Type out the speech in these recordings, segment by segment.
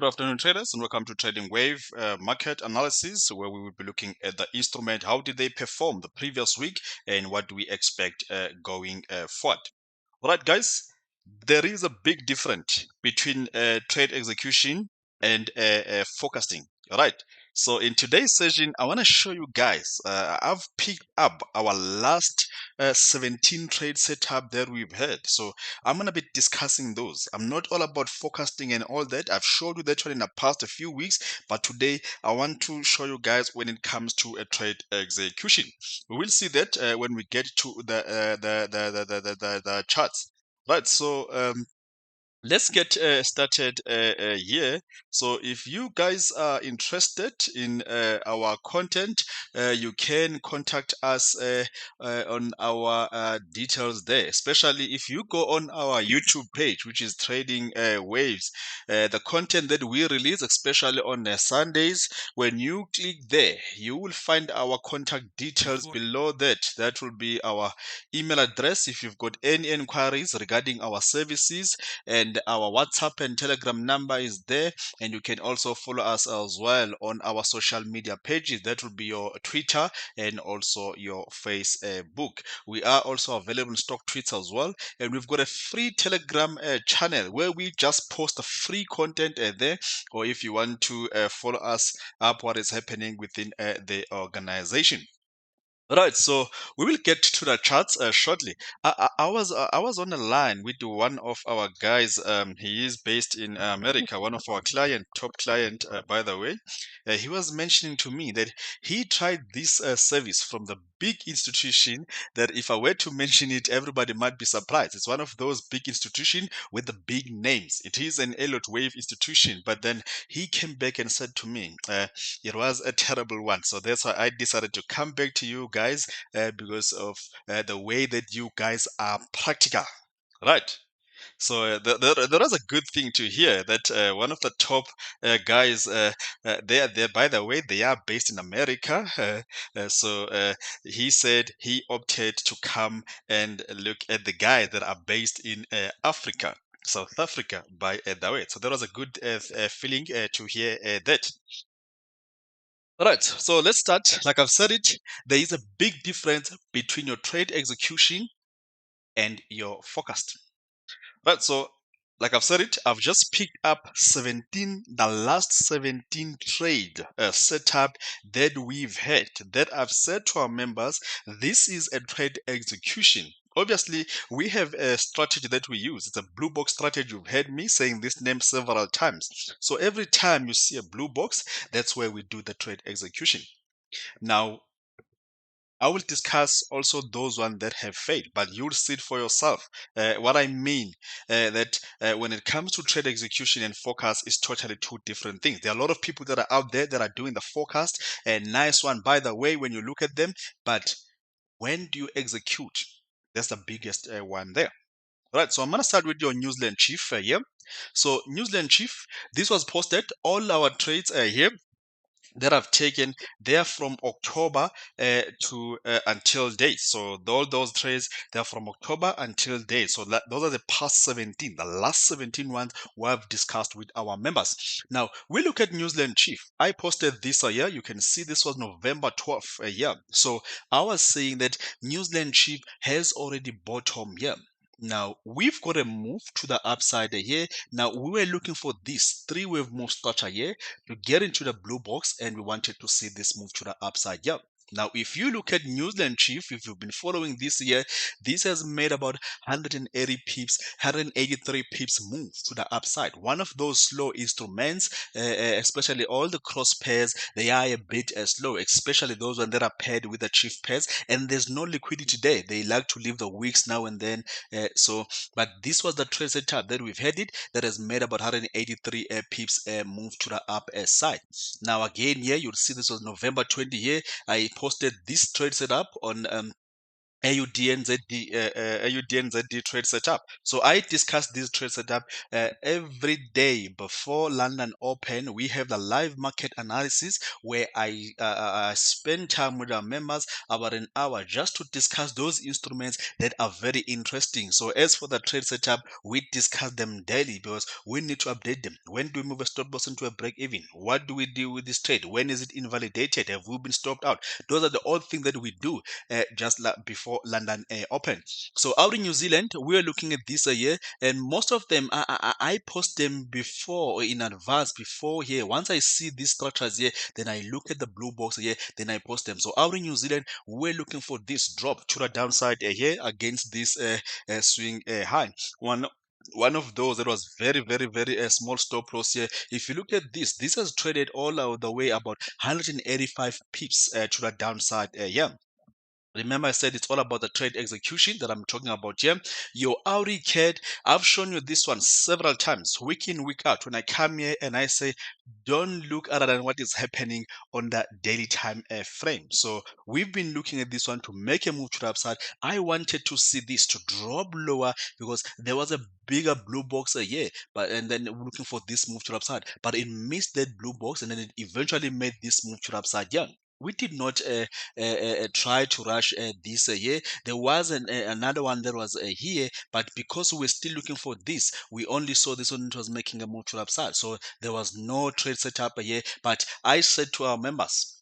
Good afternoon, traders, and welcome to Trading Wave market analysis, where we will be looking at the instrument. How did they perform the previous week, and what do we expect going forward? All right, guys, there is a big difference between trade execution and forecasting. All right. So in today's session, I want to show you guys. I've picked up our last 17 trade setup that we've had. So I'm going to be discussing those. I'm not all about forecasting and all that. I've showed you that one in the past a few weeks, but today I want to show you guys when it comes to a trade execution. We will see that when we get to the charts. Right, so let's get started here. So if you guys are interested in our content, you can contact us on our details there, especially if you go on our YouTube page, which is Trading Waves. The content that we release, especially on Sundays, when you click there, you will find our contact details below that. That will be our email address if you've got any inquiries regarding our services, and our WhatsApp and Telegram number is there, and you can also follow us as well on our social media pages. That will be your Twitter and also your Facebook. We are also available in stock tweets as well, and we've got a free Telegram channel where we just post free content there, or if you want to follow us up what is happening within the organization. Right, so we will get to the charts shortly. I was on a line with one of our guys. He is based in America. One of our top client, by the way. He was mentioning to me that he tried this service from the big institution. That if I were to mention it, everybody might be surprised. It's one of those big institutions with the big names. It is an ELLIOTTWAVE institution. But then he came back and said to me, it was a terrible one. So that's why I decided to come back to you guys because of the way that you guys are practical. Right. So there is a good thing to hear that one of the top guys, they are there. By the way, they are based in America. So he said he opted to come and look at the guys that are based in Africa. South Africa, by the way. So there was a good feeling to hear that. All right, so let's start. Like I've said it, there is a big difference between your trade execution and your forecast. Right, so like I've said it, I've just picked up the last 17 trade setup that we've had, that I've said to our members, this is a trade execution. Obviously, we have a strategy that we use. It's a blue box strategy. You've heard me saying this name several times. So every time you see a blue box, that's where we do the trade execution. Now, I will discuss also those ones that have failed, but you'll see it for yourself. What I mean that when it comes to trade execution and forecast is totally two different things. There are a lot of people that are out there that are doing the forecast, a nice one, by the way, when you look at them. But when do you execute? That's the biggest one there. All right, so I'm gonna start with your New Zealand Chief here. So New Zealand Chief, this was posted. All our trades here that I've taken, they're from October to until date. So all those trades, they're from October until date. So those are the past 17, the last 17 ones we have discussed with our members. Now we look at New Zealand Chief. I posted this a year. You can see this was November 12th a year. So I was saying that New Zealand Chief has already bottomed here. Now we've got a move to the upside here. Now we were looking for this three-wave move structure here to get into the blue box, and we wanted to see this move to the upside. Yeah. Now, if you look at New Zealand Chief, if you've been following this year, this has made about 180 pips, 183 pips move to the upside. One of those slow instruments, especially all the cross pairs, they are a bit slow, especially those ones that are paired with the Chief pairs, and there's no liquidity there. They like to leave the wicks now and then. But this was the trade setup that we've had it that has made about 183 pips move to the up side. Now, again, here you'll see this was November 20 here. I posted this trade setup on AUDNZD trade setup. So I discuss this trade setup every day before London Open. We have the live market analysis where I spend time with our members about an hour just to discuss those instruments that are very interesting. So as for the trade setup, we discuss them daily because we need to update them. When do we move a stop loss into a break even? What do we do with this trade? When is it invalidated? Have we been stopped out? Those are the old things that we do just before London Open. So out in New Zealand, we're looking at this year, and most of them I post them before or in advance before here. Once I see these structures here, then I look at the blue box here, then I post them. So out in New Zealand, we're looking for this drop to the downside here against this swing high. One of those that was very small stop loss here. If you look at this has traded all the way about 185 pips to the downside here. Remember, I said it's all about the trade execution that I'm talking about here. Your Audi CAD, I've shown you this one several times, week in, week out. When I come here and I say, don't look other than what is happening on the daily time frame. So we've been looking at this one to make a move to the upside. I wanted to see this to drop lower because there was a bigger blue box here, and then we're looking for this move to the upside. But it missed that blue box and then it eventually made this move to the upside. Yeah. We did not try to rush this year. There was another one that was here, but because we're still looking for this, we only saw this one. It was making a move to the upside, so there was no trade setup here. But I said to our members,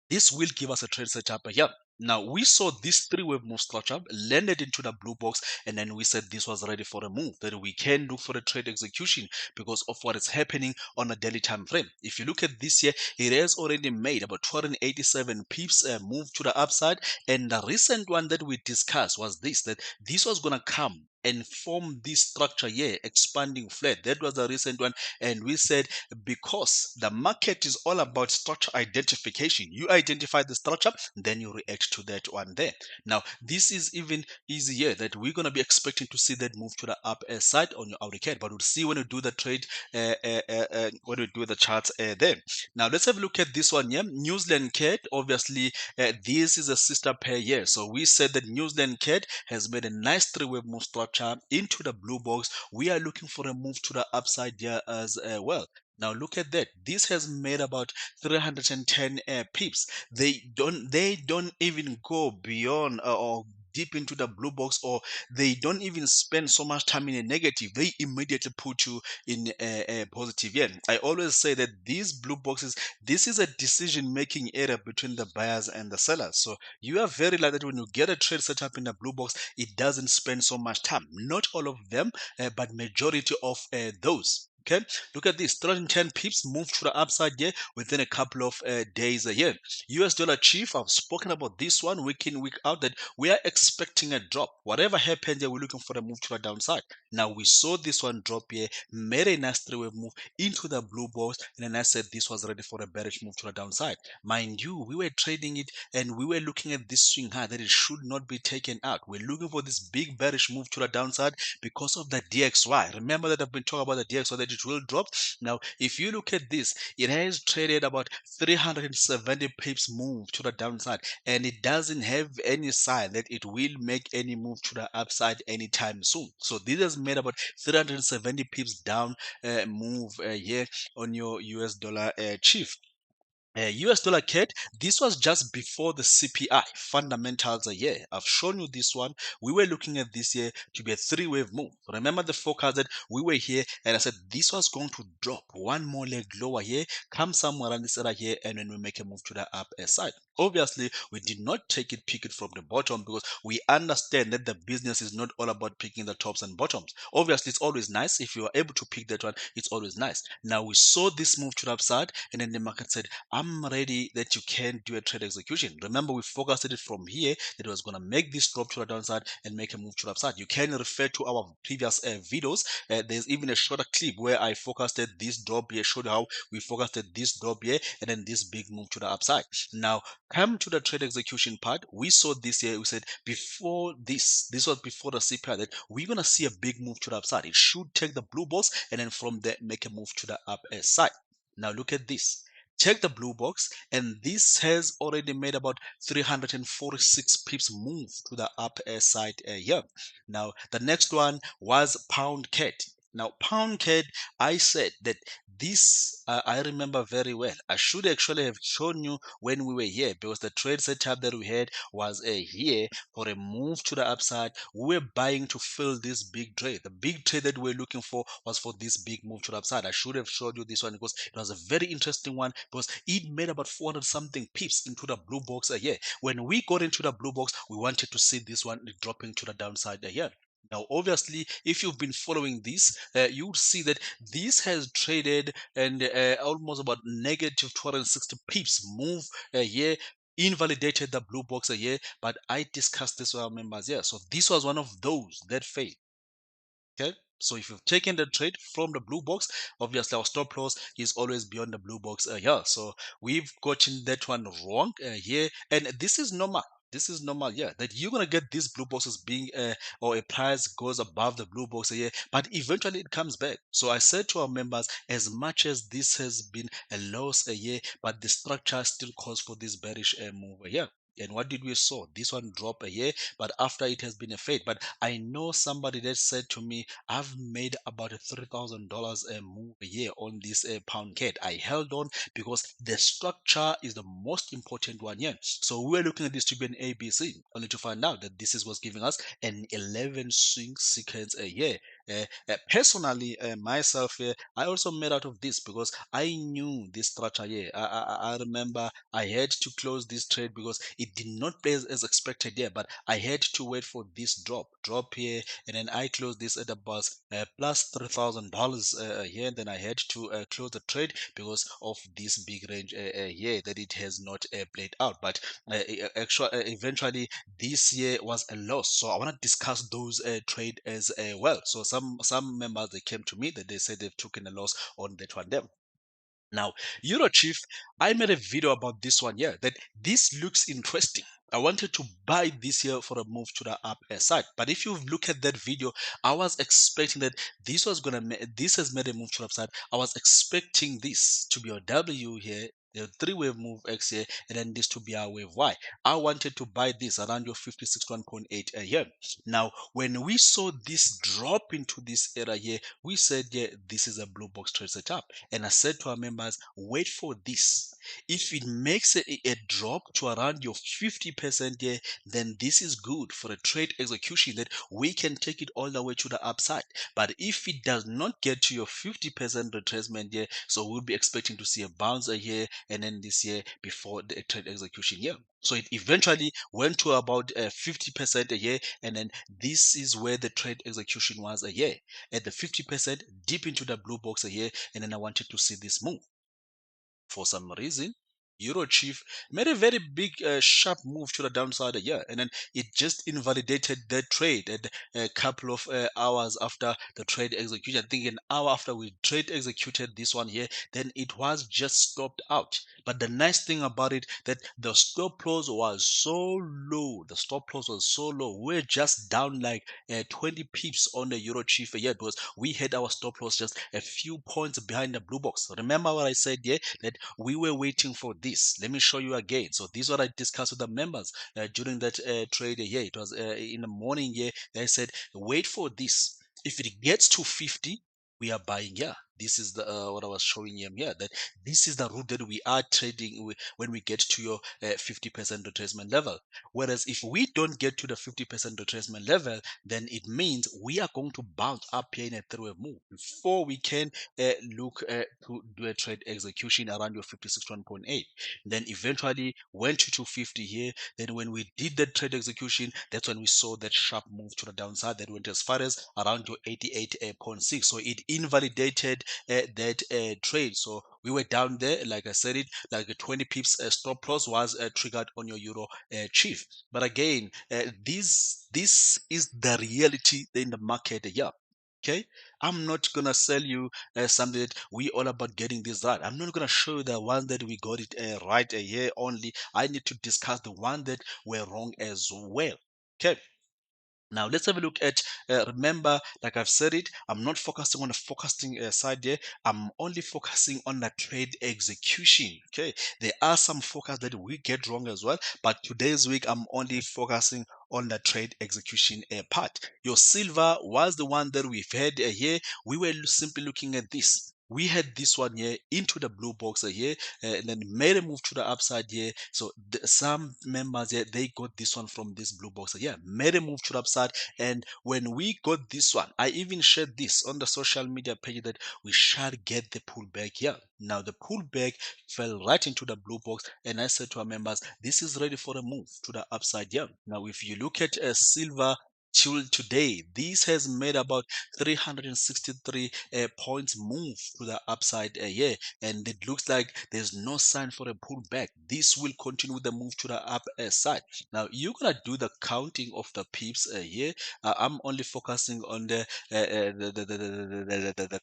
this will give us a trade setup here. Now we saw this three-wave move structure landed into the blue box, and then we said this was ready for a move that we can look for a trade execution because of what is happening on a daily time frame. If you look at this here, it has already made about 287 pips move to the upside, and the recent one that we discussed was this, that this was gonna come and form this structure here, expanding flat. That was the recent one, and we said because the market is all about structure identification. You identify the structure, then you react to that one there. Now, this is even easier that we're going to be expecting to see that move to the upper side on your AudiCAD, but we'll see when we do the trade, when we do the charts there. Now, let's have a look at this one here. New Zealand CAD, obviously, this is a sister pair here. So we said that New Zealand CAD has made a nice three-wave move structure into the blue box. We are looking for a move to the upside here as well. Now look at that. This has made about 310 pips. They don't even go beyond or deep into the blue box, or they don't even spend so much time in a negative. They immediately put you in a positive. Yeah, I always say that these blue boxes, this is a decision making area between the buyers and the sellers. So you are very likely that when you get a trade set up in the blue box, it doesn't spend so much time. Not all of them, but majority of those. Okay, look at this, 310 pips moved to the upside here within a couple of days a year. US dollar chief, I've spoken about this one week in, week out, that we are expecting a drop. Whatever happens here, we're looking for a move to the downside. Now, we saw this one drop here, made a nice three-wave move into the blue box, and then I said this was ready for a bearish move to the downside. Mind you, we were trading it and we were looking at this swing high that it should not be taken out. We're looking for this big bearish move to the downside because of the DXY. Remember that I've been talking about the DXY, that it will drop. Now, if you look at this, it has traded about 370 pips move to the downside, and it doesn't have any sign that it will make any move to the upside anytime soon. So this has made about 370 pips down move here on your US dollar chief. US dollar CAD, this was just before the CPI fundamentals a year. I've shown you this one. We were looking at this year to be a three-wave move. Remember the forecast that we were here and I said this was going to drop one more leg lower here, come somewhere around this area here, and then we make a move to the upper side. Obviously, we did not pick it from the bottom because we understand that the business is not all about picking the tops and bottoms. Obviously, it's always nice if you are able to pick that one. It's always nice. Now we saw this move to the upside, and then the market said, I'm ready that you can do a trade execution. Remember, we focused it from here that it was going to make this drop to the downside and make a move to the upside. You can refer to our previous videos. There's even a shorter clip where I forecasted this drop here, showed how we forecasted this drop here, and then this big move to the upside. Now, come to the trade execution part. We saw this here. We said before this was before the CPI, that we're going to see a big move to the upside. It should take the blue box and then from there make a move to the upper side. Now, look at this. check the blue box, and this has already made about 346 pips move to the upper side here. Now the next one was pound cat. Now pound cat, I said that this I remember very well. I should actually have shown you when we were here, because the trade setup that we had was here for a move to the upside. We were buying to fill this big trade. The big trade that we were looking for was for this big move to the upside. I should have showed you this one because it was a very interesting one, because it made about 400 something pips into the blue box here. When we got into the blue box, we wanted to see this one dropping to the downside here. Now, obviously, if you've been following this, you would see that this has traded and almost about negative 260 pips move here, invalidated the blue box here, but I discussed this with our members here. So this was one of those that failed. Okay, so if you've taken the trade from the blue box, obviously our stop loss is always beyond the blue box here. So we've gotten that one wrong here, and this is normal. This is normal, yeah, that you're gonna get these blue boxes being or a price goes above the blue box here, but eventually it comes back. So I said to our members, as much as this has been a loss a year, but the structure still calls for this bearish move here. And what did we saw? This one drop a year, but after it has been a fade. But I know somebody that said to me, I've made about $3,000 a move a year on this pound cat. I held on because the structure is the most important one here. So we were looking at this to be an ABC, only to find out that this is what's giving us an 11 swing sequence a year. Personally, myself, I also made out of this because I knew this structure here. I remember I had to close this trade because it did not play as expected here, but I had to wait for this drop here, and then I closed this at about plus $3,000 here. And then I had to close the trade because of this big range here that it has not played out. But actually, eventually, this year was a loss. So I want to discuss those trade as well. So some members, they came to me that they said they've taken a loss on that one. Them. Now, Euro Chief, I made a video about this one here that this looks interesting. I wanted to buy this here for a move to the upper side. But if you look at that video, I was expecting that this was this has made a move to the upside. I was expecting this to be a W here, the three-wave move X here, and then this to be our wave Y. I wanted to buy this around your 56.1.8 here. Now, when we saw this drop into this area here, we said, yeah, this is a blue box trade setup. And I said to our members, wait for this. If it makes a drop to around your 50% here, then this is good for a trade execution that we can take it all the way to the upside. But if it does not get to your 50% retracement here, so we'll be expecting to see a bounce here and then this year before the trade execution here. So it eventually went to about 50% a year, and then this is where the trade execution was a year. At the 50%, deep into the blue box a year, and then I wanted to see this move. For some reason, Euro Chief made a very big sharp move to the downside here, and then it just invalidated that trade at a couple of hours after the trade execution. I think an hour after we trade executed this one here, then it was just stopped out. But the nice thing about it, that the stop loss was so low. The stop loss was so low. We're just down like 20 pips on the Euro Chief here, because we had our stop loss just a few points behind the blue box. Remember what I said here, that we were waiting for this. Let me show you again. So this is what I discussed with the members during that trade here. It was in the morning here. They said, wait for this. If it gets to 50, we are buying here. This is the what I was showing him here, that this is the route that we are trading when we get to your 50% retracement level. Whereas if we don't get to the 50% retracement level, then it means we are going to bounce up here in a three-wave move before we can look to do a trade execution around your 56.1.8. Then eventually went to 250 here. Then when we did that trade execution, that's when we saw that sharp move to the downside that went as far as around your 88.6. So it invalidated that trade. So we were down there, like I said it, like a 20 pips stop loss was triggered on your Euro Chief. But again, this is the reality in the market. Yeah. Okay, I'm not gonna sell you something that we all about getting this right. I'm not gonna show you the one that we got it right a year only. I need to discuss the one that were wrong as well. Okay, Now let's have a look at, remember, like I've said it, I'm not focusing on the forecasting side here. I'm only focusing on the trade execution. Okay, there are some forecasts that we get wrong as well, but today's week I'm only focusing on the trade execution part. Your silver was the one that we've had here. We were simply looking at this. We had this one here into the blue box here, and then made a move to the upside here. So some members here, they got this one from this blue box here, made a move to the upside. And when we got this one, I even shared this on the social media page that we shall get the pullback here. Now the pullback fell right into the blue box, and I said to our members, this is ready for a move to the upside here. Now if you look at silver till today, this has made about 363 points move to the upside here, and it looks like there's no sign for a pullback. This will continue the move to the up side. Now you're gonna do the counting of the pips here. I'm only focusing on the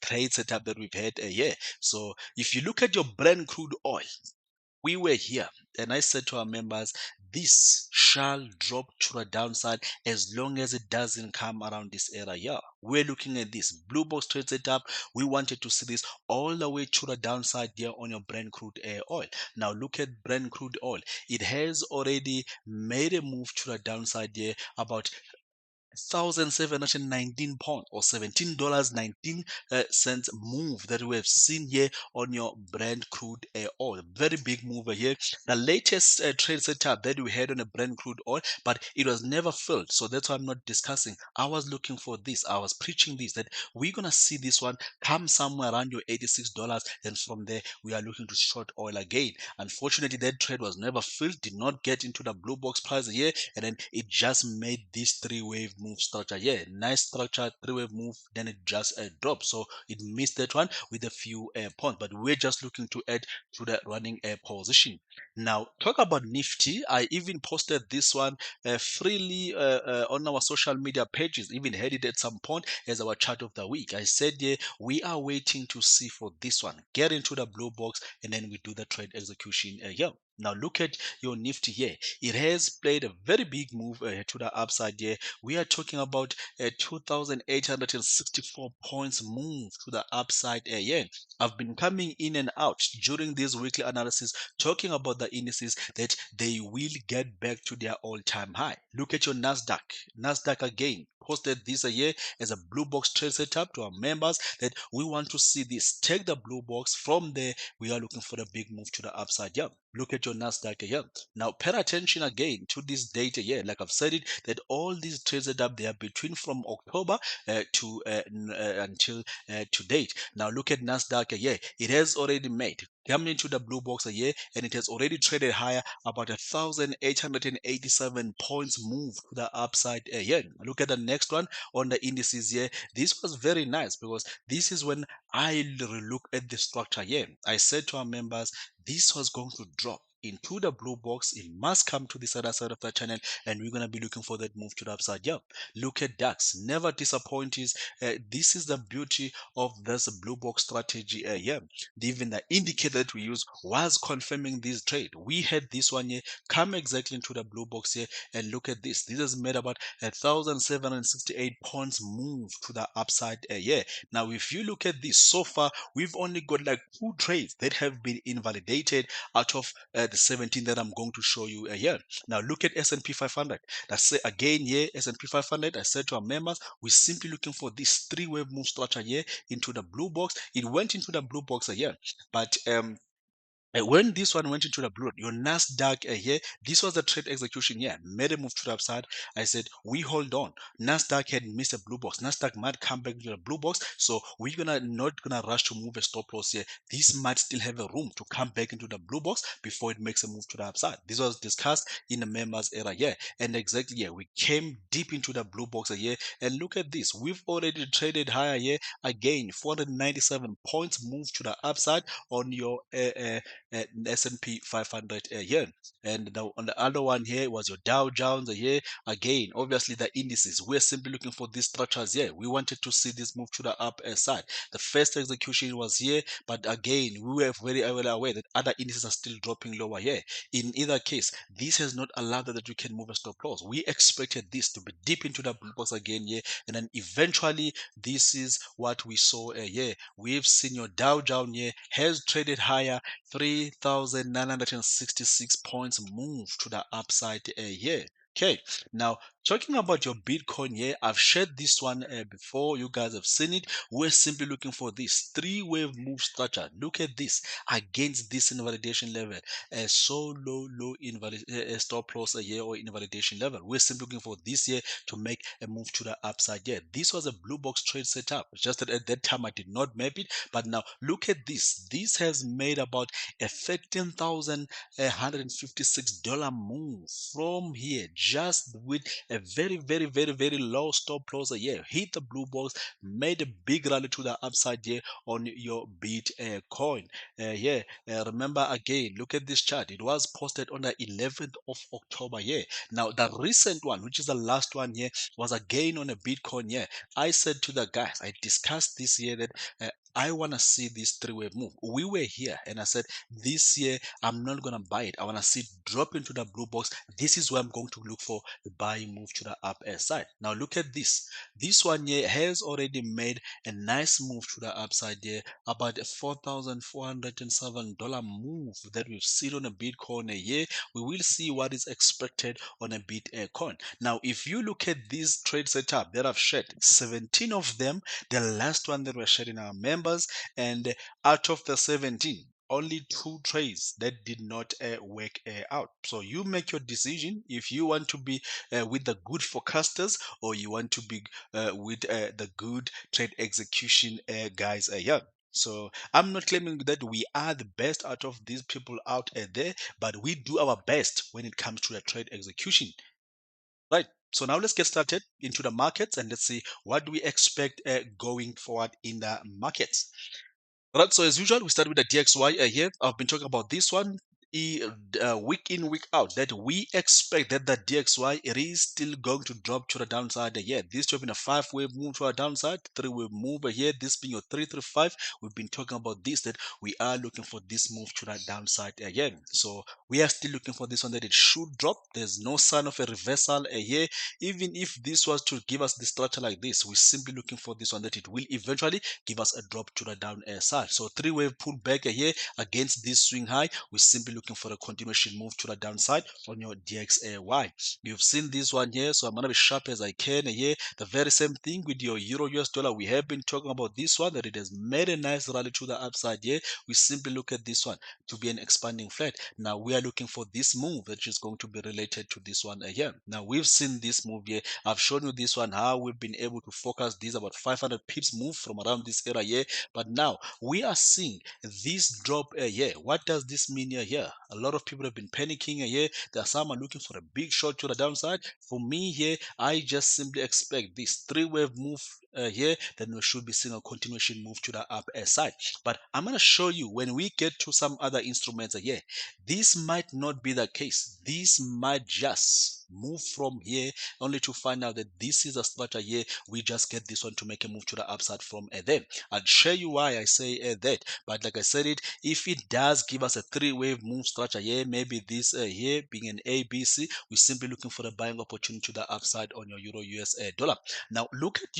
trade setup that we've had here. So if you look at your Brent crude oil, we were here, and I said to our members, this shall drop to the downside as long as it doesn't come around this area. We're looking at this blue box trade setup. We wanted to see this all the way to the downside here on your Brent crude oil. Now look at Brent crude oil. It has already made a move to the downside here about 1,719 pounds or $17.19 move that we have seen here on your Brent crude oil. Very big mover here. The latest trade setup that we had on a Brent crude oil, but it was never filled. So that's why I'm not discussing. I was looking for this. I was preaching this, that we're going to see this one come somewhere around your $86. And from there, we are looking to short oil again. Unfortunately, that trade was never filled, did not get into the blue box price here, and then it just made this three-wave move structure. Yeah, nice structure, three-wave move, then it just dropped. So it missed that one with a few points, but we're just looking to add to the running position. Now, talk about Nifty. I even posted this one freely on our social media pages, even had it at some point as our chart of the week. I said, yeah, we are waiting to see for this one. Get into the blue box, and then we do the trade execution here. Now look at your Nifty here. It has played a very big move to the upside here. We are talking about a 2,864 points move to the upside here. I've been coming in and out during this weekly analysis talking about the indices that they will get back to their all-time high. Look at your NASDAQ. NASDAQ again posted this a year as a blue box trade setup to our members that we want to see this. Take the blue box. From there, we are looking for the big move to the upside. Yeah. Look at your NASDAQ here. Now, pay attention again to this data here. Like I've said it, that all these trades setup, they are between from October to until to date. Now, look at NASDAQ here. It has already made coming into the blue box here, and it has already traded higher about 1,887 points move to the upside here. Look at the next one on the indices here. This was very nice because this is when I look at the structure here. I said to our members, this was going to drop into the blue box. It must come to this other side of the channel, and we're going to be looking for that move to the upside. Yeah, look at DAX, never disappoints. This is the beauty of this blue box strategy here. Even the indicator that we use was confirming this trade. We had this one here come exactly into the blue box here, and look at this. This has made about 1,768 points move to the upside here. Now if you look at this, so far we've only got like 2 trades that have been invalidated out of the 17 that I'm going to show you here. Now look at S&P 500. That's again here, S&P 500. I said to our members, we're simply looking for this 3-wave move structure here into the blue box. It went into the blue box here, but when this one went into the blue, your NASDAQ here, this was the trade execution here, made a move to the upside. I said, we hold on. NASDAQ had missed a blue box. NASDAQ might come back to the blue box, so we're not gonna rush to move a stop loss here. This might still have a room to come back into the blue box before it makes a move to the upside. This was discussed in the members era here, and exactly here, we came deep into the blue box here, and look at this. We've already traded higher here again, 497 points move to the upside on your S&P 500 here. And now on the other one here was your Dow Jones here. Again, obviously the indices. We're simply looking for these structures here. We wanted to see this move to the up side. The first execution was here, but again, we were very well aware that other indices are still dropping lower here. In either case, this has not allowed that you can move a stop loss. We expected this to be deep into the blue box again here, and then eventually this is what we saw here. We've seen your Dow Jones here has traded higher, 3,966 points move to the upside here. Okay, now talking about your Bitcoin here, I've shared this one before. You guys have seen it. We're simply looking for this three-wave move structure. Look at this against this invalidation level. So low invalid stop loss here or invalidation level. We're simply looking for this here to make a move to the upside here. This was a blue box trade setup. Just that at that time I did not map it, but now look at this. This has made about a $13,156 move from here, just with a very low stop loss here. Hit the blue box, made a big rally to the upside here on your Bitcoin. Yeah, remember again, look at this chart. It was posted on the 11th of October here. Now the recent one, which is the last one here, was again on a Bitcoin here. I said to the guys, I discussed this here that I want to see this three-wave move. We were here and I said, this year I'm not going to buy it. I want to see it drop into the blue box. This is where I'm going to look for the buying move to the upper side. Now look at this. This one here has already made a nice move to the upside there, about a $4,407 move that we've seen on a Bitcoin a year. We will see what is expected on a Bitcoin. Now, if you look at this trade setup that I've shared, 17 of them, the last one that we're sharing our members, and out of the 17, only 2 trades that did not work out. So you make your decision if you want to be with the good forecasters or you want to be with the good trade execution guys here. So I'm not claiming that we are the best out of these people out there, but we do our best when it comes to the trade execution. Right. So now let's get started into the markets and let's see what do we expect going forward in the markets. Right, so as usual, we start with the DXY here. I've been talking about this one week in, week out, that we expect that the DXY, it is still going to drop to the downside here. This to have been a 5-wave move to our downside, 3-wave move here, this being your 335. We've been talking about this, that we are looking for this move to the downside again. So we are still looking for this one that it should drop. There's no sign of a reversal here. Even if this was to give us the structure like this, we're simply looking for this one that it will eventually give us a drop to the down side. So 3-wave pullback here against this swing high. We're simply looking for a continuation move to the downside on your DXY. You've seen this one here, so I'm gonna be sharp as I can here. The very same thing with your Euro US dollar. We have been talking about this one, that it has made a nice rally to the upside here. We simply look at this one to be an expanding flat. Now we are looking for this move that is going to be related to this one here. Now we've seen this move here. I've shown you this one, how we've been able to focus this about 500 pips move from around this area here. But now we are seeing this drop here. What does this mean here? A lot of people have been panicking here. There are some are looking for a big shot to the downside. For me here, I just simply expect this 3-wave move here, then we should be seeing a continuation move to the upper side. But I'm going to show you when we get to some other instruments here, this might not be the case. This might just move from here only to find out that this is a structure here. We just get this one to make a move to the upside from there. I'll show you why I say that. But like I said it, if it does give us a 3-wave move structure here, maybe this here being an ABC, we're simply looking for a buying opportunity to the upside on your Euro US dollar. Now look at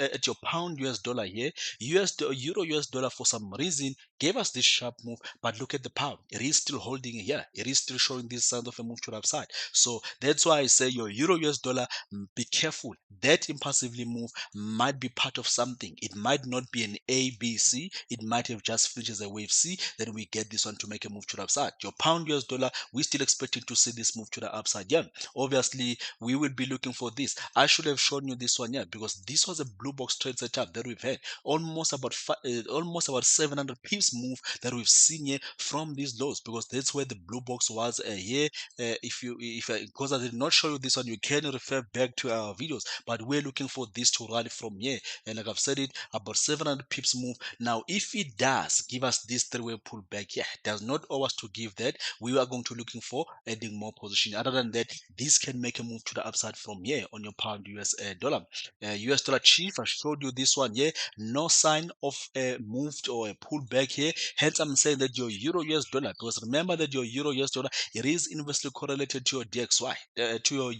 at your pound US dollar here. Euro US dollar for some reason gave us this sharp move, but look at the pound. It is still holding here. It is still showing this sign of a move to the upside. So that's why I say your Euro US dollar, be careful. That impulsively move might be part of something. It might not be an ABC. It might have just finished as a wave C. Then we get this one to make a move to the upside. Your pound US dollar, we're still expecting to see this move to the upside. Yeah, obviously we will be looking for this. I should have shown you this one here because this was a blue box trade setup that we've had almost about 700 pips move that we've seen here from these lows, because that's where the blue box was here. If because I did not show you this one, you can refer back to our videos. But we're looking for this to rally from here. And like I've said it, about 700 pips move. Now, if it does give us this three-way pullback here, it does not owe us to give that. We are going to looking for adding more position. Other than that, this can make a move to the upside from here on your pound US dollar. US dollar chief, I showed you this one here. No sign of a move or a pullback here. Hence, I'm saying that your euro US dollar, because remember that your euro US dollar, it is inversely correlated to your DXY, to your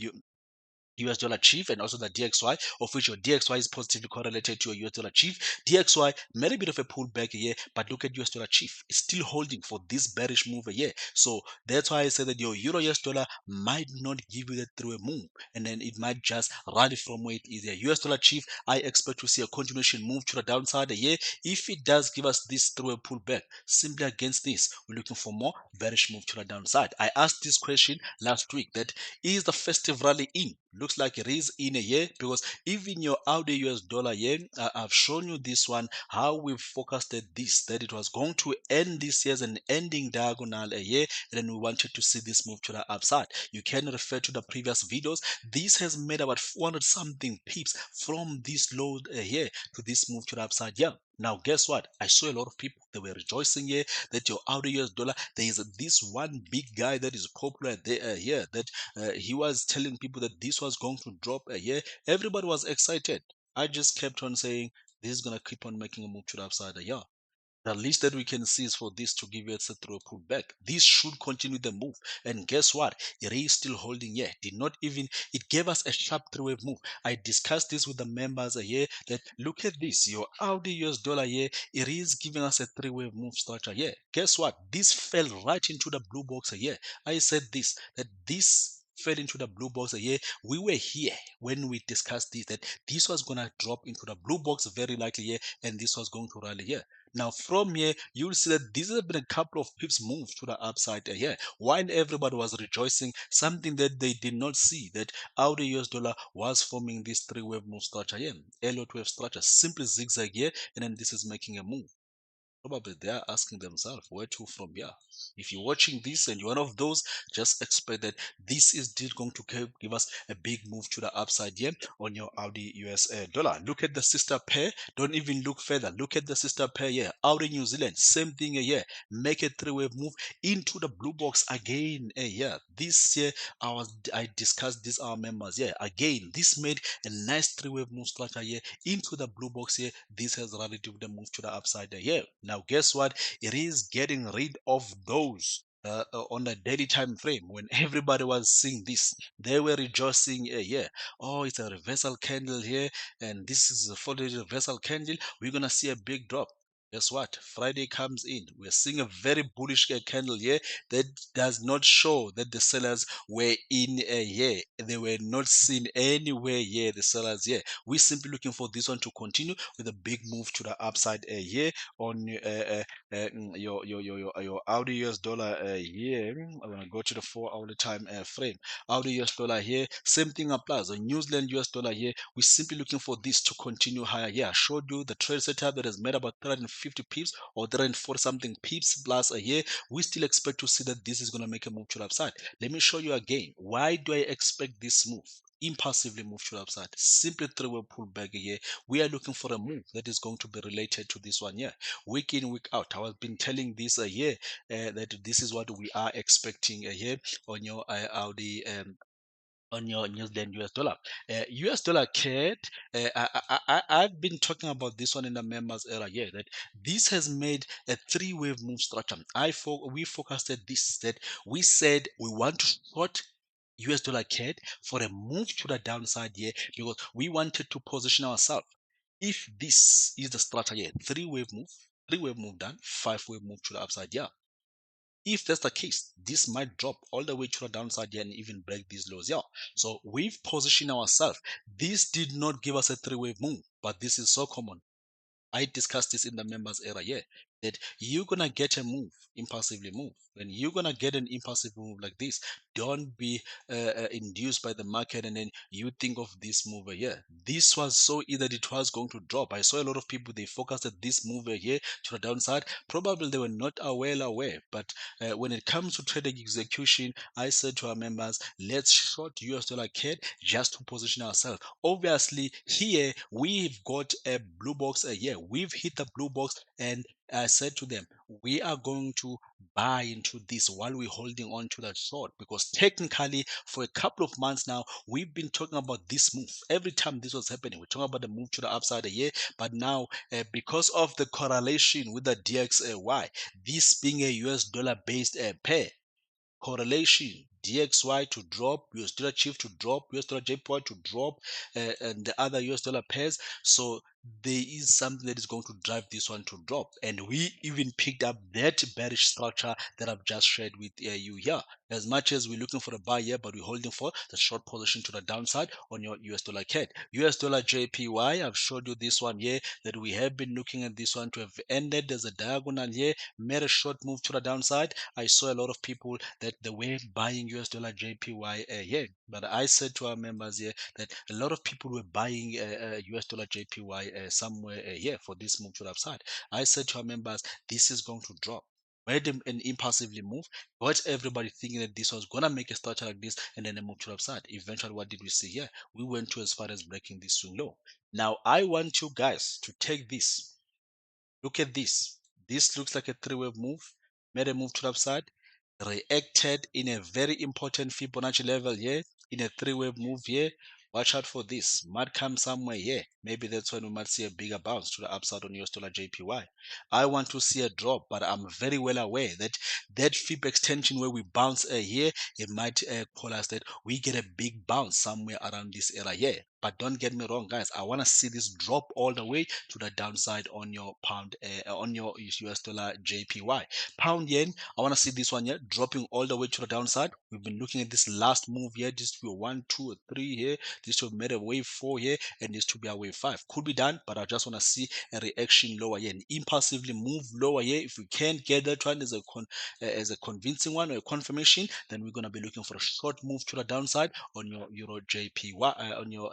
US dollar chief, and also the DXY, of which your DXY is positively correlated to your US dollar chief. DXY made a bit of a pullback here, but look at US dollar chief. It's still holding for this bearish move here. So that's why I say that your euro US dollar might not give you that through a move, and then it might just rally from where it is here. US dollar chief, I expect to see a continuation move to the downside here. If it does give us this through a pullback, simply against this, we're looking for more bearish move to the downside. I asked this question last week, that is the festive rally in? Looks like it is in a year, because even your Audi US dollar yen, I've shown you this one, how we forecasted this, that it was going to end this year as an ending diagonal a year, and then we wanted to see this move to the upside. You can refer to the previous videos. This has made about 400 something pips from this low here to this move to the upside. Yeah. Now, guess what? I saw a lot of people, they were rejoicing here that your Audi US dollar, there is this one big guy that is popular there here, that he was telling people that this was going to drop a year. Everybody was excited. I just kept on saying this is going to keep on making a move to the upside a year. The least that we can see is for this to give us a through pullback. This should continue the move. And guess what? It is still holding here. Did not even, it gave us a sharp three-wave move. I discussed this with the members here, that look at this. Your Audi US dollar here, it is giving us a three-wave move structure here. Guess what? This fell right into the blue box here. I said this, that this fell into the blue box here. We were here when we discussed this, that this was going to drop into the blue box very likely here, and this was going to rally here. Now, from here, you'll see that this has been a couple of pips move to the upside here. While everybody was rejoicing, something that they did not see, that Audi US dollar was forming this three-wave move structure here. Elliott wave structure, simply zigzag here, and then this is making a move. Probably they are asking themselves, where to from here? If you're watching this and you're one of those, just expect that this is still going to give us a big move to the upside here on your Audi US dollar. Look at the sister pair. Don't even look further. Look at the sister pair here. Audi New Zealand, same thing here. Make a three-wave move into the blue box again here. This year, I discussed this our members here. Again, this made a nice three-wave move structure here into the blue box here. This has relatively moved to the upside here. Now, guess what? It is getting rid of those on a daily time frame. When everybody was seeing this, they were rejoicing yeah, oh, it's a reversal candle here, and this is a 4-day reversal candle. We're gonna see a big drop. Guess what? Friday comes in. We're seeing a very bullish candle here that does not show that the sellers were in here. They were not seen anywhere here, the sellers here. We're simply looking for this one to continue with a big move to the upside here on your Audi US dollar here. I'm gonna go to the 4-hourly time frame. Audi US dollar here, same thing applies. On New Zealand US dollar here, we're simply looking for this to continue higher. Yeah, I showed you the trade setup that has made about 350 pips or 340 something pips plus a year. We still expect to see that this is gonna make a move to the upside. Let me show you again. Why do I expect this move? Impulsively move to the upside, simply throw a pullback here. We are looking for a move that is going to be related to this one here, week in, week out. I have been telling this a year that this is what we are expecting here on your Audi on your New Zealand US dollar. US dollar CAD, I've been talking about this one in the members era here, that this has made a three-wave move structure. We forecasted this, that we said we want to short US dollar CAD for a move to the downside here, because we wanted to position ourselves. If this is the structure here, three-wave move done, 5-wave move to the upside, yeah. If that's the case, this might drop all the way to the downside here and even break these lows. Yeah. So we've positioned ourselves. This did not give us a three-wave move, but this is so common. I discussed this in the members era. Yeah. that you're gonna get a move, impulsively move. When you're gonna get an impulsive move like this, don't be induced by the market and then you think of this move here. This was so either it was going to drop. I saw a lot of people, they focused at this move here to the downside. Probably they were not well aware, but when it comes to trading execution, I said to our members, let's short US dollar CAD just to position ourselves. Obviously, here we've got a blue box here. We've hit the blue box, and I said to them, we are going to buy into this while we're holding on to that short, because technically for a couple of months now we've been talking about this move. Every time this was happening, we're talking about the move to the upside here. But now because of the correlation with the DXY, this being a US dollar based pair, correlation, DXY to drop, US dollar chief to drop, US dollar JPY to drop, and the other US dollar pairs. So there is something that is going to drive this one to drop. And we even picked up that bearish structure that I've just shared with you here. As much as we're looking for a buy here, but we're holding for the short position to the downside on your US dollar CAD. US dollar JPY, I've showed you this one here, that we have been looking at this one to have ended. There's a diagonal here, made a short move to the downside. I saw a lot of people that they were buying US dollar JPY here, but I said to our members here that a lot of people were buying US dollar JPY somewhere here for this move to the upside. I said to our members, this is going to drop. Made them and impulsively move. Got everybody thinking that this was gonna make a structure like this and then a move to the upside. Eventually, what did we see here? We went to as far as breaking this swing low. Now, I want you guys to take this. Look at this. This looks like a three-wave move. Made a move to the upside, reacted in a very important Fibonacci level here, in a three-wave move here. Watch out for this. Might come somewhere here. Maybe that's when we might see a bigger bounce to the upside on US dollar JPY. I want to see a drop, but I'm very well aware that that Fib extension where we bounce here, it might call us that we get a big bounce somewhere around this area here. But don't get me wrong, guys. I want to see this drop all the way to the downside on your pound, on your US dollar JPY. Pound yen, I want to see this one here dropping all the way to the downside. We've been looking at this last move here. This to be a 1, 2, or 3 here. This to have made a wave 4 here, and this to be a wave 5. Could be done, but I just want to see a reaction lower here and impulsively move lower here. If we can't get that one as a convincing one or a confirmation, then we're going to be looking for a short move to the downside on your Euro JPY, on your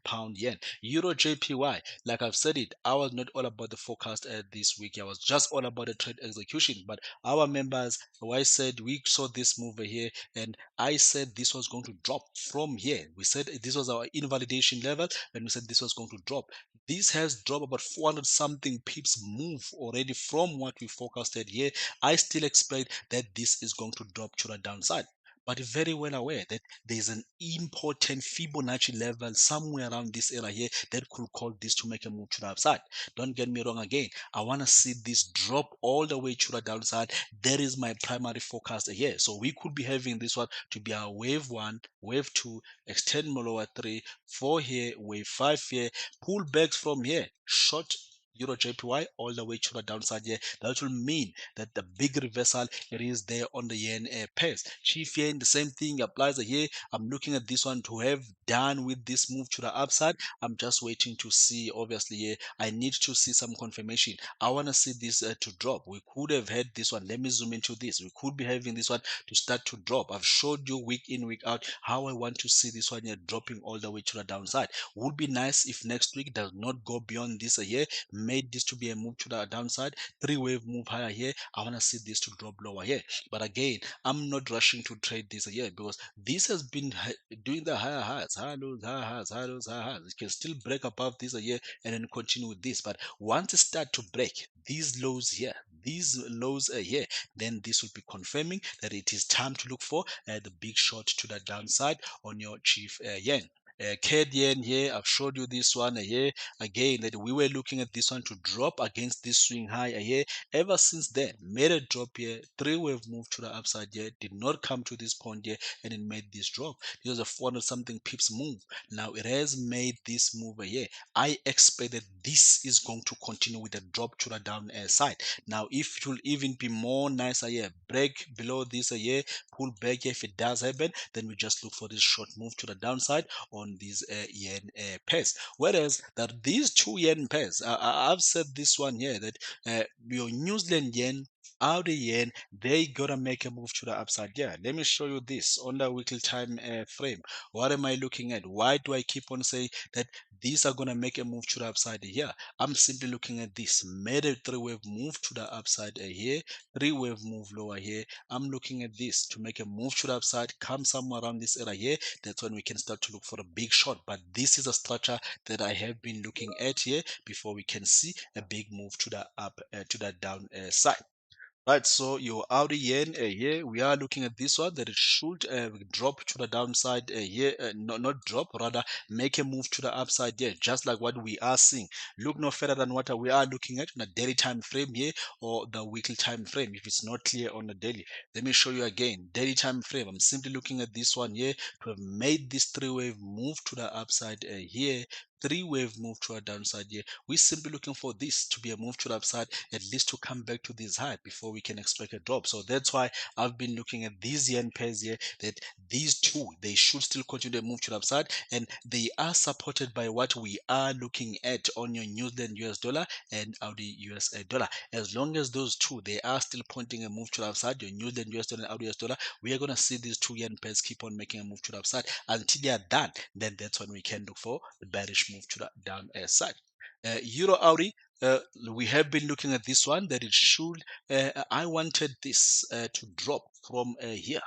pound yen. Euro JPY, like I've said it, I was not all about the forecast this week. I was just all about the trade execution. But our members, I said we saw this move here, and I said this was going to drop from here. We said this was our invalidation level, and we said this was going to drop. This has dropped about 400 something pips move already from what we forecasted here. I still expect that this is going to drop to the downside, but very well aware that there's an important Fibonacci level somewhere around this area here that could call this to make a move to the upside. Don't get me wrong again. I want to see this drop all the way to the downside. That is my primary forecast here. So we could be having this one to be our wave 1, wave 2, extend more lower 3, 4 here, wave 5 here, pull backs from here, short Euro JPY all the way to the downside here. That will mean that the big reversal it is there on the yen pairs. Chief yen, the same thing applies here. I'm looking at this one to have done with this move to the upside. I'm just waiting to see. Obviously, here I need to see some confirmation. I want to see this to drop. We could have had this one. Let me zoom into this. We could be having this one to start to drop. I've showed you week in, week out how I want to see this one here dropping all the way to the downside. Would be nice if next week does not go beyond this here. Made this to be a move to the downside, three-wave move higher here. I want to see this to drop lower here. But again, I'm not rushing to trade this here because this has been doing the higher highs, high lows, high highs, high lows, high highs. It can still break above this here and then continue with this. But once it start to break these lows here, these lows here, then this will be confirming that it is time to look for the big short to the downside on your chief yen. CAD yen here, I've showed you this one here again, that we were looking at this one to drop against this swing high here. Ever since then, made a drop here, three-wave move to the upside here, did not come to this point here, and it made this drop. It was a 400 something pips move. Now it has made this move here. I expect that this is going to continue with a drop to the down side. Now, if it will even be more nicer here, break below this here, pull back here. If it does happen, then we just look for this short move to the downside on on these yen pairs. Whereas that these two yen pairs, I've said this one here that your New Zealand yen, Audi yen, they gotta make a move to the upside. Yeah, let me show you this on the weekly time frame. What am I looking at? Why do I keep on saying that these are gonna make a move to the upside here? I'm simply looking at this. Made a three-wave move to the upside here, three-wave move lower here. I'm looking at this to make a move to the upside, come somewhere around this area here. That's when we can start to look for a big shot. But this is a structure that I have been looking at here before we can see a big move to the up to the down side. Right, so your Audi yen here, we are looking at this one that it should drop to the downside here, not drop, rather make a move to the upside here, just like what we are seeing. Look no further than what we are looking at on a daily time frame here or the weekly time frame. If it's not clear on the daily, let me show you again. Daily time frame, I'm simply looking at this one here to have made this three-wave move to the upside here, three-wave move to a downside here. We're simply looking for this to be a move to the upside, at least to come back to this high before we can expect a drop. So that's why I've been looking at these yen pairs here, that these two, they should still continue to move to the upside, and they are supported by what we are looking at on your New Zealand US dollar and Audi US dollar. As long as those two, they are still pointing a move to the upside, your New Zealand US dollar and Audi US dollar, we are going to see these two yen pairs keep on making a move to the upside until they are done. Then that's when we can look for the bearish move to the down side. Euro Audi, we have been looking at this one that it should. I wanted this to drop from here,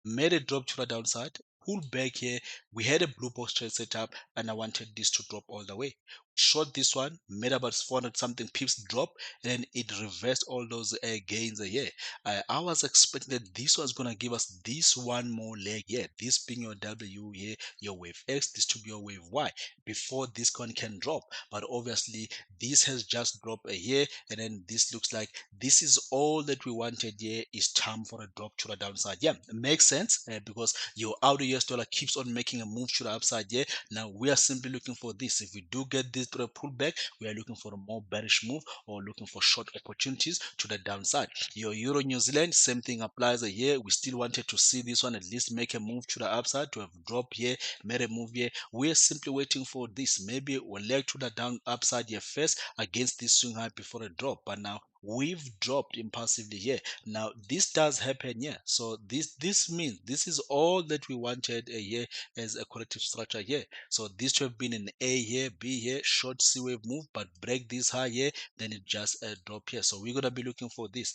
made a drop to the downside, pulled back here. We had a blue box trade set up, and I wanted this to drop all the way. Short this one, made about 400 something pips drop, and then it reversed all those gains here. I was expecting that this was gonna give us this one more leg here, this being your W here, your wave X, this to be your wave Y, before this one can drop. But obviously, this has just dropped here, and then this looks like this is all that we wanted here. Is time for a drop to the downside. Yeah, it makes sense because your Audi US dollar keeps on making a move to the upside here. Now we are simply looking for this. If we do get this to a pullback, we are looking for a more bearish move or looking for short opportunities to the downside. Your Euro New Zealand, same thing applies here. We still wanted to see this one at least make a move to the upside, to have dropped here, made a move here. We're simply waiting for this. Maybe we'll leg to the down upside here first against this swing high before a drop. But now we've dropped impulsively here. Now this does happen here. So this means this is all that we wanted here as a corrective structure here. So this should have been an A here, B here, short C wave move, but break this high here, then it just drop here. So we're gonna be looking for this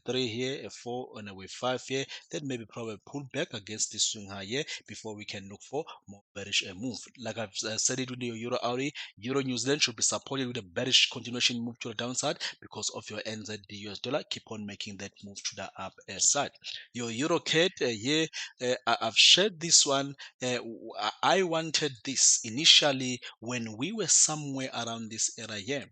3 here, a 4, and a wave 5 here. Then maybe probably pull back against this swing high here before we can look for more bearish move. Like I've said it with the Euro Audi, Euro New Zealand should be supported with a bearish continuation move to the downside because of your NZD US dollar keep on making that move to the up side. Your Euro CAD here, I've shared this one. I wanted this initially when we were somewhere around this area here.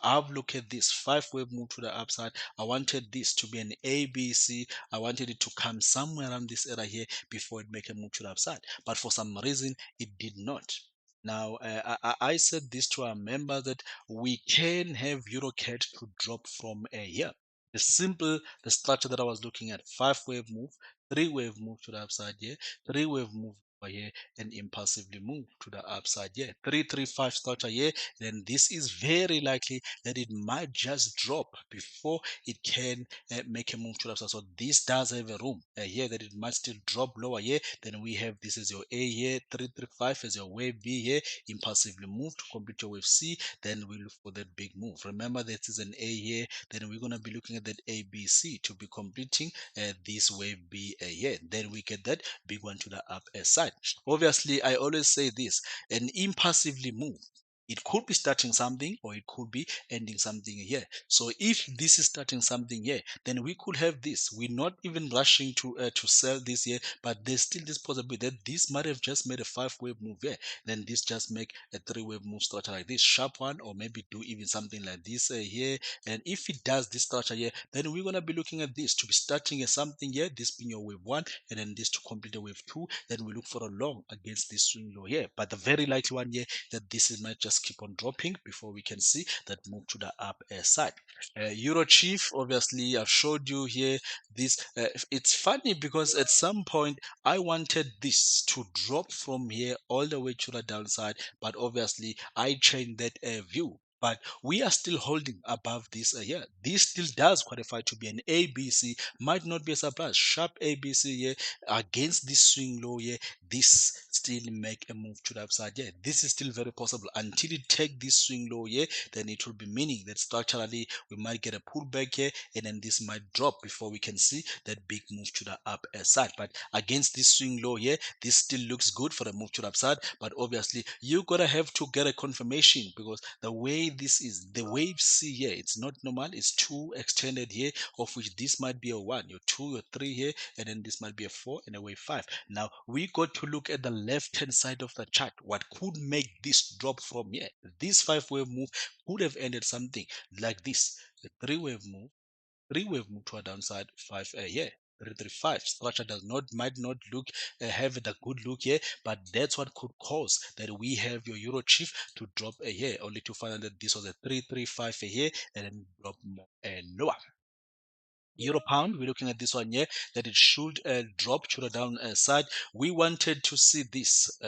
I've looked at this 5-wave move to the upside. I wanted this to be an ABC. I wanted it to come somewhere around this area here before it make a move to the upside. But for some reason, it did not. Now, I said this to our members that we can have EuroCAD to drop from here. The structure that I was looking at, 5-wave move, 3-wave move to the upside here, 3-wave move over here, and impulsively move to the upside here. 3-3-5 structure here, then this is very likely that it might just drop before it can make a move to the upside. So this does have a room here that it might still drop lower here. Then we have this as your A here, 3-3-5 as your wave B here, impulsively move to complete your wave C. Then we look for that big move. Remember that is an A here. Then we're gonna be looking at that ABC to be completing this wave B here. Then we get that big one to the up side. Obviously, I always say this: an impulsively move, it could be starting something or it could be ending something here. So if this is starting something here, then we could have this. We're not even rushing to sell this here, but there's still this possibility that this might have just made a 5-wave move here. Then this just make a 3-wave move structure like this, sharp one, or maybe do even something like this here. And if it does this structure here, then we're gonna be looking at this to be starting at something here, this being your wave 1, and then this to complete a wave 2. Then we look for a long against this swing low here. But the very likely one here that this is might just just keep on dropping before we can see that move to the up side. Euro Chief, obviously I've showed you here this. It's funny because at some point I wanted this to drop from here all the way to the downside, but obviously I changed that view. But we are still holding above this here. This still does qualify to be an ABC. Might not be a surprise. Sharp ABC here against this swing low here. This still make a move to the upside here. This is still very possible until it take this swing low here. Then it will be meaning that structurally we might get a pullback here, and then this might drop before we can see that big move to the up side. But against this swing low here, this still looks good for a move to the upside. But obviously you gotta have to get a confirmation, because the way this is, the wave C here, it's not normal. It's too extended here, of which this might be a 1, your 2, your 3 here, and then this might be a 4 and a wave 5. Now we got to look at the left hand side of the chart. What could make this drop from here? This 5-wave move could have ended something like this. The 3-wave move, 3-wave move to a downside, 5 yeah. 335 structure does not, might not look have the good look here, but that's what could cause that we have your Euro Chief to drop a here, only to find out that this was a 335 a here and then drop more lower. Euro pound, we're looking at this one here, that it should drop to the downside. We wanted to see this,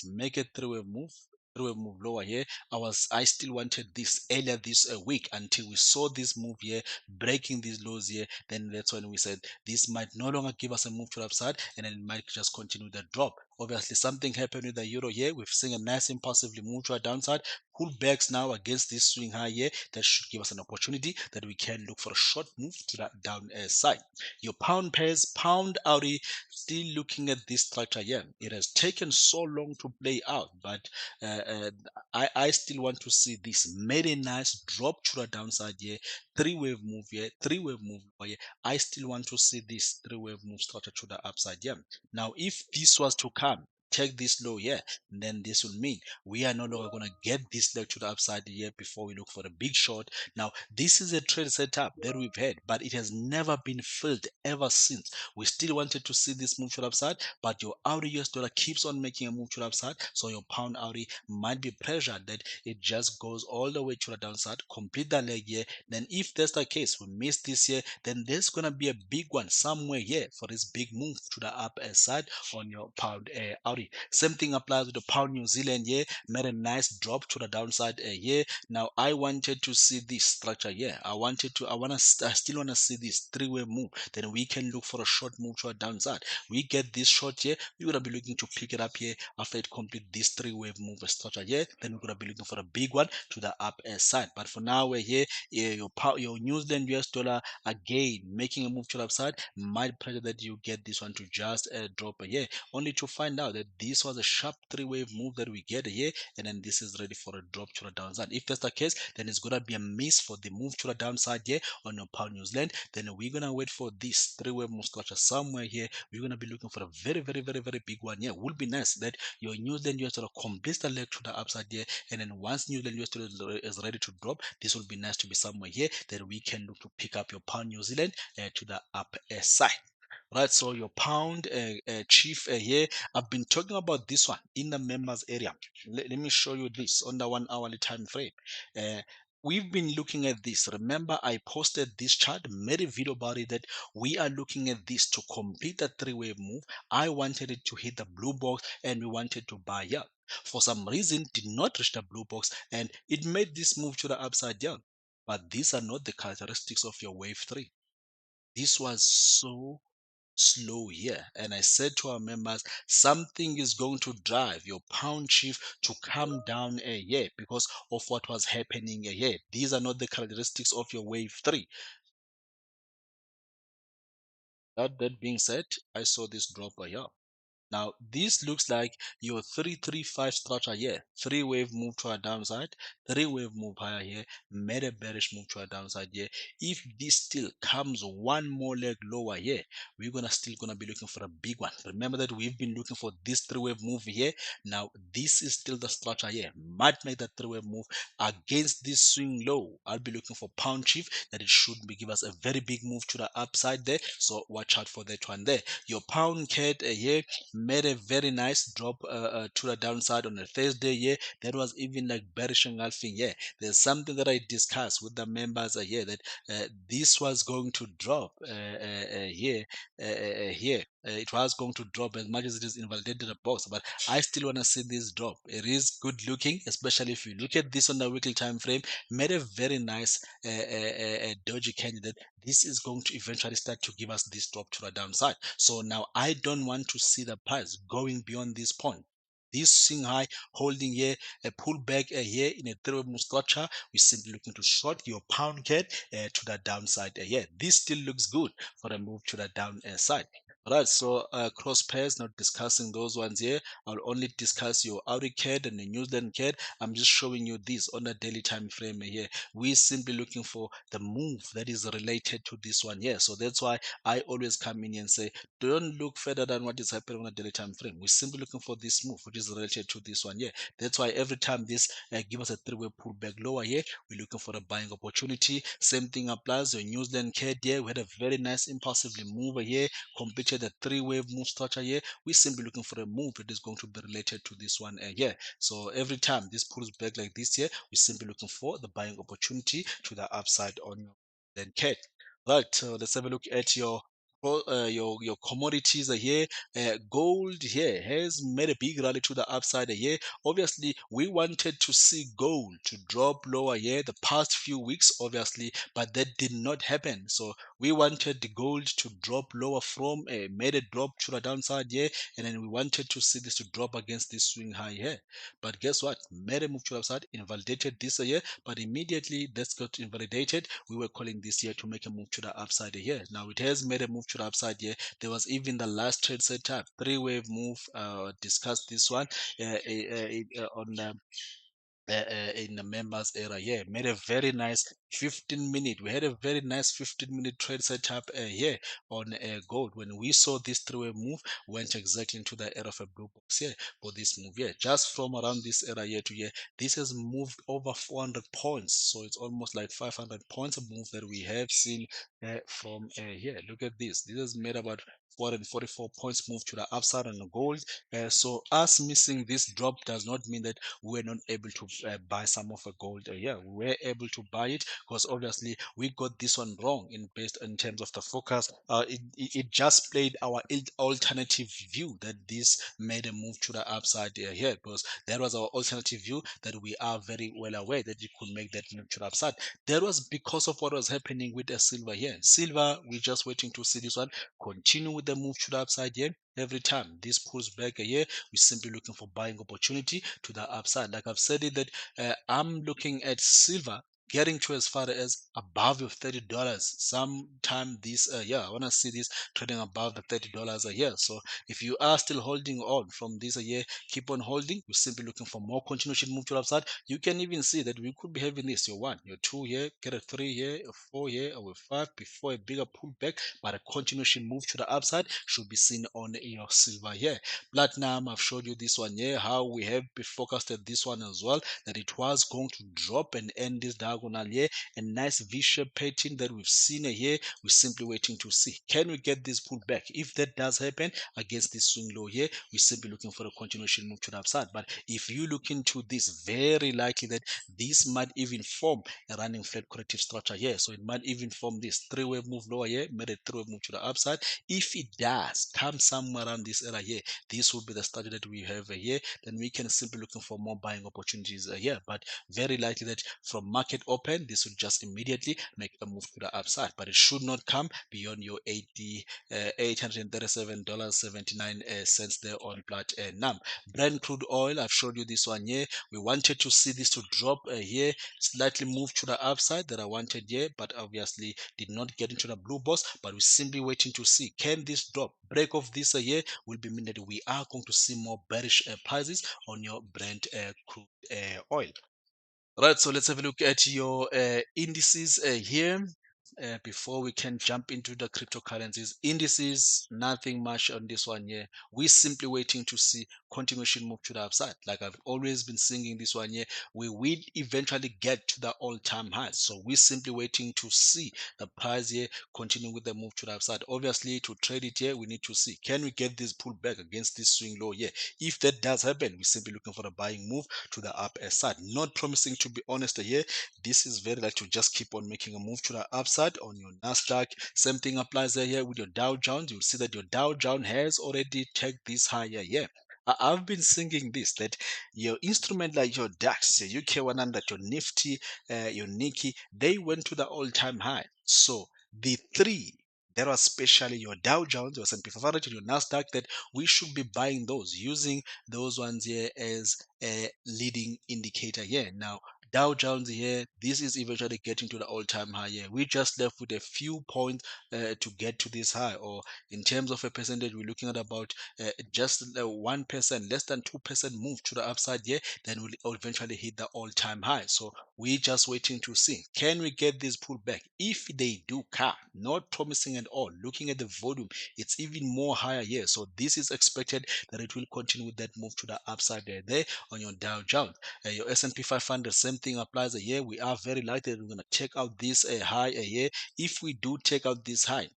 make a 3-wave move, lower here. I still wanted this earlier this week, until we saw this move here breaking these lows here. Then that's when we said this might no longer give us a move to the upside, and then it might just continue the drop. Obviously something happened with the euro here. We've seen a nice impulsively move to a downside, pullbacks now against this swing high here. That should give us an opportunity that we can look for a short move to that down side. Your pound pairs, pound Audi, still looking at this structure here. It has taken so long to play out, but I still want to see this. Made a nice drop to the downside here, 3-wave move here, 3-wave move here. I still want to see this 3-wave move structure to the upside here. Now if this was to come, take this low here, then this will mean we are no longer going to get this leg to the upside here before we look for a big short. Now this is a trade setup that we've had, but it has never been filled ever since. We still wanted to see this move to the upside, but your Audi US dollar keeps on making a move to the upside, so your pound Audi might be pressured that it just goes all the way to the downside, complete that leg here. Then if that's the case, we miss this here, then there's gonna be a big one somewhere here for this big move to the upside on your pound Audi. Same thing applies with the pound New Zealand here. Made a nice drop to the downside here. Now I wanted to see this structure here. I still wanna see this 3-wave move. Then we can look for a short move to a downside. We get this short here, we're gonna be looking to pick it up here after it complete this 3-wave move structure here. Then we're gonna be looking for a big one to the up side. But for now we're here. Your New Zealand US dollar again making a move to the upside. Might pressure that you get this one to just drop here, only to find out that this was a sharp 3-wave move that we get here, and then this is ready for a drop to the downside. If that's the case, then it's gonna be a miss for the move to the downside here on your pound New Zealand. Then we're gonna wait for this 3-wave move structure somewhere here. We're gonna be looking for a very big one here. Would be nice that your New Zealand US dollar completes the leg to the upside here, and then once New Zealand US dollar is ready to drop, this will be nice to be somewhere here that we can look to pick up your pound New Zealand to the up side. Right, so your pound chief here, I've been talking about this one in the members area. Let me show you this on the 1 hourly time frame. We've been looking at this. Remember, I posted this chart, made a video about it, that we are looking at this to complete a 3-wave move. I wanted it to hit the blue box, and we wanted to buy up. For some reason, did not reach the blue box, and it made this move to the upside down. But these are not the characteristics of your wave 3. This was so slow here, and I said to our members, something is going to drive your pound chief to come down a year because of what was happening here. These are not the characteristics of your wave 3. That being said, I saw this drop here. Now, this looks like your 335 structure here. 3-wave move to a downside, 3-wave move higher here, made a bearish move to a downside here. If this still comes one more leg lower here, we're still gonna be looking for a big one. Remember that we've been looking for this 3-wave move here. Now, this is still the structure here. Might make that 3-wave move against this swing low. I'll be looking for pound chief that it should give us a very big move to the upside there. So watch out for that one there. Your pound cat here made a very nice drop to the downside on a Thursday here. That was even like bearish engulfing here. There's something that I discussed with the members here that this was going to drop here. It was going to drop as much as it is invalidated the box, but I still want to see this drop. It is good looking, especially if you look at this on the weekly time frame. Made a very nice doji candidate. This is going to eventually start to give us this drop to the downside. So now I don't want to see the price going beyond this point. This swing high holding here, a pullback here in a three-way move structure. We're simply looking to short your pound cat to the downside here. This still looks good for a move to the downside. Alright, so cross pairs, not discussing those ones here. I'll only discuss your Audi CAD and the New Zealand CAD. I'm just showing you this on the daily time frame here. We're simply looking for the move that is related to this one here. So that's why I always come in and say, don't look further than what is happening on the daily time frame. We're simply looking for this move, which is related to this one here. That's why every time this give us a three-way pullback lower here, we're looking for a buying opportunity. Same thing applies. Your New Zealand CAD here, we had a very nice impulsively move here, completed the three-wave move structure here. We're simply looking for a move that is going to be related to this one here. So every time this pulls back like this here, we're simply looking for the buying opportunity to the upside on your then CAD. Right, so let's have a look at your commodities here. Gold here has made a big rally to the upside here. Obviously, we wanted to see gold to drop lower here the past few weeks, obviously, but that did not happen. So we wanted the gold to drop lower from made a drop to the downside here, and then we wanted to see this to drop against this swing high here. But guess what? Made a move to the upside, invalidated this here, but immediately that's got invalidated. We were calling this here to make a move to the upside here. Now it has made a move to the upside here. There was even the last trade setup, three-wave move. Discussed this one on in the members area here. Made a very nice 15-minute. We had a very nice 15-minute trade setup here on gold. When we saw this three-way move, went exactly into the area of a blue box here for this move here. Just from around this area here to here, this has moved over 400 points. So it's almost like 500 points of move that we have seen from here. Look at this. This has made about 444 points move to the upside on the gold. So us missing this drop does not mean that we're not able to buy some of a gold here. We're able to buy it because obviously we got this one wrong based in terms of the focus. It just played our alternative view that this made a move to the upside here, because that was our alternative view that we are very well aware that you could make that move to the upside. That was because of what was happening with the silver here. Silver, we're just waiting to see this one continue with the move to the upside here. Every time this pulls back here, we're simply looking for buying opportunity to the upside. Like I've said it that I'm looking at silver getting to as far as above your $30 sometime this year. I want to see this trading above the $30 a year. So if you are still holding on from this a year, keep on holding. We're simply looking for more continuation move to the upside. You can even see that we could be having this your one, your two here, get a three here, a four here, or a five before a bigger pullback, but a continuation move to the upside should be seen on your silver here. Platinum, I've showed you this one here, how we have been focused at this one as well, that it was going to drop and end this diagonal here. A nice V-shaped pattern that we've seen here. We're simply waiting to see, can we get this pullback? If that does happen against this swing low here, we're simply looking for a continuation move to the upside. But if you look into this, very likely that this might even form a running flat corrective structure here. So it might even form this three-wave move lower here, made a three-wave move to the upside. If it does come somewhere around this area here, this will be the study that we have here. Then we can simply looking for more buying opportunities here. But very likely that from market open, this will just immediately make a move to the upside. But it should not come beyond your $837.79 there on platinum. Brent crude oil, I've showed you this one here. We wanted to see this to drop here, slightly move to the upside that I wanted here, but obviously did not get into the blue box. But we're simply waiting to see, can this drop? Break of this here will be mean that we are going to see more bearish prices on your Brent crude oil. Right, so let's have a look at your indices here. before we can jump into the cryptocurrencies. Indices, nothing much on this one here. We're simply waiting to see continuation move to the upside. Like I've always been singing this one here, we will eventually get to the all-time high. So we're simply waiting to see the price here continue with the move to the upside. Obviously, to trade it here, we need to see, can we get this pullback against this swing low here? If that does happen, we're simply looking for a buying move to the upper side. Not promising, to be honest here. This is very like to just keep on making a move to the upside on your NASDAQ. Same thing applies here with your Dow Jones. You'll see that your Dow Jones has already taken this higher here. I've been singing this, that your instrument like your DAX, your UK 100, your NIFTY, your Nikkei, they went to the all-time high. So the three, that was especially your Dow Jones, your S&P 500, your NASDAQ, that we should be buying those, using those ones here as a leading indicator here. Now, Dow Jones here, this is eventually getting to the all-time high here. We just left with a few points to get to this high, or in terms of a percentage, we're looking at about just 1%, less than 2% move to the upside here, then we'll eventually hit the all-time high. So we're just waiting to see, can we get this pullback? If they do come, not promising at all, looking at the volume, it's even more higher here. So this is expected that it will continue with that move to the upside there on your Dow Jones. Your S&P 500, same thing applies here. We are very likely that we're going to check out this high here. If we do check out this high,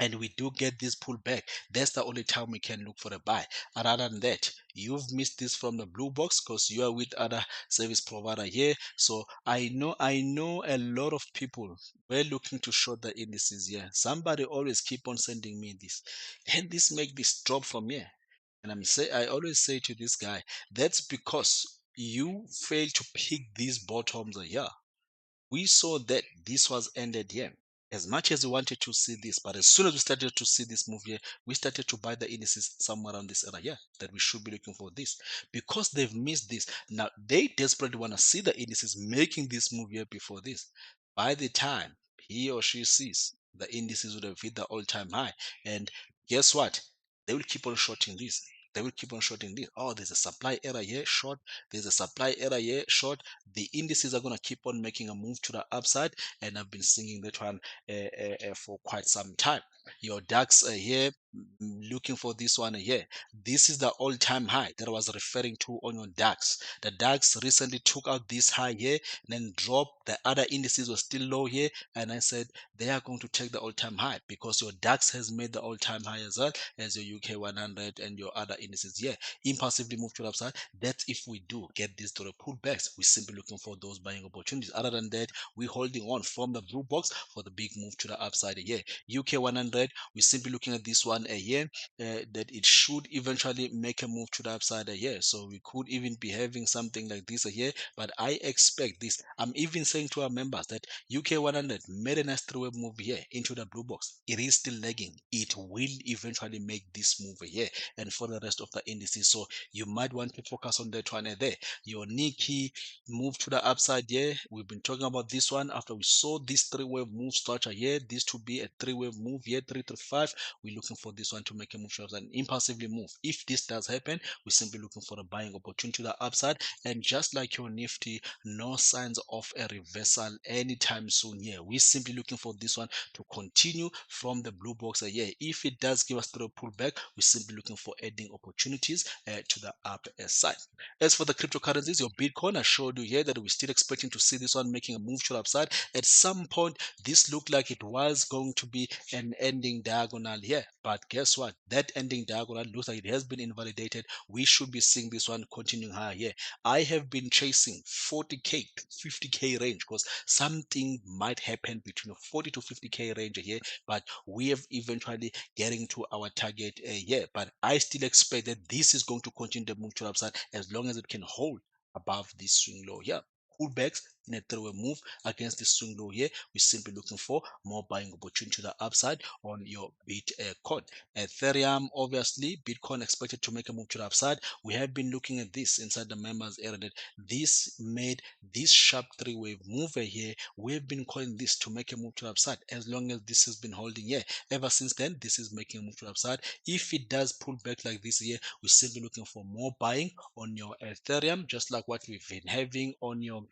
and we do get this pullback, that's the only time we can look for a buy. Other than that, you've missed this from the blue box because you are with other service provider here. So I know a lot of people were looking to short the indices here. Somebody always keep on sending me this, can this make this drop from here? And I always say to this guy, that's because you failed to pick these bottoms here. We saw that this was ended here. As much as we wanted to see this, but as soon as we started to see this move here, we started to buy the indices somewhere around this area here, that we should be looking for this. Because they've missed this, now they desperately want to see the indices making this move here before this. By the time he or she sees, the indices would have hit the all-time high. And guess what? They will keep on shorting this. They will keep on shorting this. Oh, there's a supply error here, short. There's a supply error here, short. The indices are going to keep on making a move to the upside, and I've been singing that one for quite some time. Your DAX here, looking for this one here. This is the all-time high that I was referring to on your DAX. The DAX recently took out this high here, then dropped. The other indices were still low here, and I said they are going to take the all-time high because your DAX has made the all-time high as well as your UK 100 and your other indices here. Impulsively move to the upside. That's if we do get these to the pullbacks. We're simply looking for those buying opportunities. Other than that, we're holding on from the blue box for the big move to the upside here. UK 100, we're simply looking at this one here, that it should eventually make a move to the upside here. So we could even be having something like this here, but I expect this. I'm even saying to our members that UK 100 made a nice three-way move here into the blue box. It is still lagging. It will eventually make this move here, and for the rest of the indices. So you might want to focus on that one there. Your Nikkei move to the upside here. We've been talking about this one after we saw this three-wave move structure here. This to be a three-wave move here, 335. We're looking for this one to make a move to and impulsively move. If this does happen, we're simply looking for a buying opportunity to the upside. And just like your Nifty, no signs of a reversal anytime soon here. We're simply looking for this one to continue from the blue box here. If it does give us the pullback, we're simply looking for adding opportunities to the upper side. As for the cryptocurrencies, your Bitcoin, I showed you here that we're still expecting to see this one making a move to the upside. At some point, this looked like it was going to be an ending diagonal here. But guess what? That ending diagonal looks like it has been invalidated. We should be seeing this one continuing higher here. I have been chasing 40k to 50k range because something might happen between 40 to 50k range here, but we have eventually getting to our target here. But I still expect that this is going to continue to move to the upside as long as it can hold above this swing low here. Pullbacks in a three-way move against this swing low here. We're simply looking for more buying opportunity to the upside on your Bitcoin. Ethereum, obviously, Bitcoin expected to make a move to the upside. We have been looking at this inside the members area that this made this sharp three-wave move here. We've been calling this to make a move to the upside as long as this has been holding here. Ever since then, this is making a move to the upside. If it does pull back like this here, we're simply looking for more buying on your Ethereum, just like what we've been having on your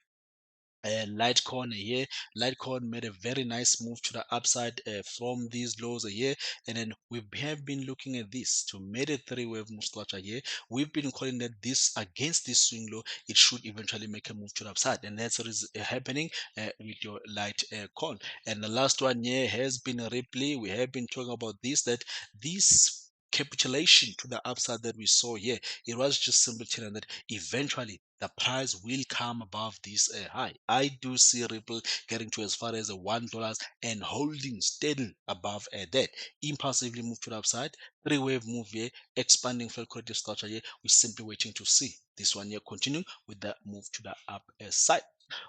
Litecoin here. Litecoin made a very nice move to the upside from these lows here, and then we have been looking at this to made a three-wave move structure here. We've been calling that this against this swing low, it should eventually make a move to the upside, and that's what is happening with your Litecoin. And the last one here has been a Ripley. We have been talking about this, that this capitulation to the upside that we saw here, it was just simply telling that eventually the price will come above this high. I do see Ripple getting to as far as $1 and holding steady above that. Impulsively move to the upside, three-wave move here, expanding fair corrective structure here. We're simply waiting to see this one here continue with the move to the upside.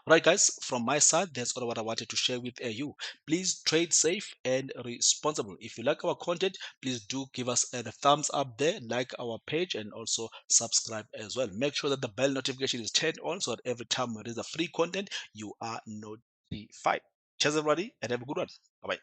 Right, guys, from my side, that's all what I wanted to share with you. Please trade safe and responsible. If you like our content, please do give us a thumbs up there, like our page, and also subscribe as well. Make sure that the bell notification is turned on so that every time there is a free content, you are notified. Cheers, everybody, and have a good one. Bye bye.